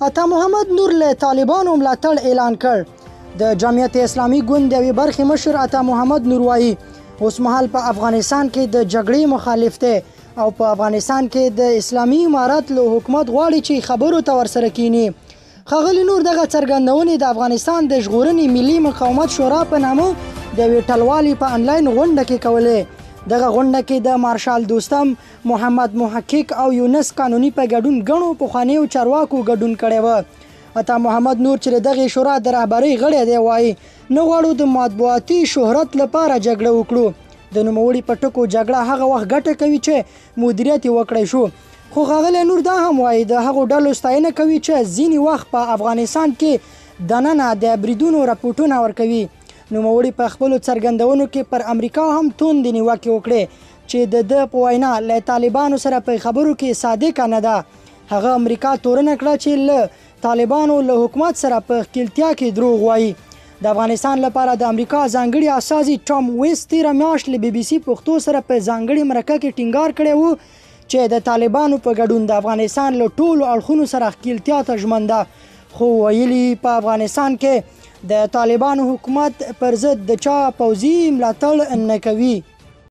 عطا محمد نور له طالبانو ملاتړ اعلان کړ. د جمعیت اسلامي ګوند یوې برخې مشر عطا محمد نور وایي اوس مهال په افغانستان کې د جګړې مخالف دی او په افغانستان کې د اسلامي امارت له حکومت غواړي چې خبرو ته ورسره کینی. ښاغلي نور دغه څرګندونې د افغانستان د ژغورنې ملي مقاومت شورا په نامه د یوې ټلوالې په انلاین غونډه کې کولې. دغه غونډه کې د مارشال دوستم، محمد محقق او یونس قانوني په ګډون ګڼو پخوانیو چارواکو ګډون کړی و. عطا محمد نور چې دغه شورا د رهبرۍ غړی دی وایي نه غواړو د مطبوعاتي شهرت لپاره جګړه وکړو. د نوموړي په ټکو جګړه هغه وخت ګټه کوي چې مدیریت یې وکړی شو. خو ښاغلی نور دا هم وایي د هغو ډلو ستاینه کوي چې ځینې وخت په افغانستان کې دننه د بریدونو راپورټونه ورکوي. نوموړي په خپلو څرګندونو کې پر امریکا هم توندې نیوکې وکړې چې د ده په وینا له طالبانو سره په خبرو کې صادقه نه ده. هغه امریکا تورنه کړه چې له طالبانو له حکومت سره په ښکیلتیا کې دروغ وایي. د افغانستان لپاره د امریکا ځانګړي استازي ټام ویس تېره میاشت له بي بي سي پښتو سره په ځانګړي مرکه کې ټینګار کړی و چې د طالبانو په ګډون د افغانستان له ټولو اړخونو سره ښکیلتیا ته ژمن ده. خو ویلي په افغانستان کې د طالبانو حکومت پر ضد د چا پوځي ملاتړ نه کوي.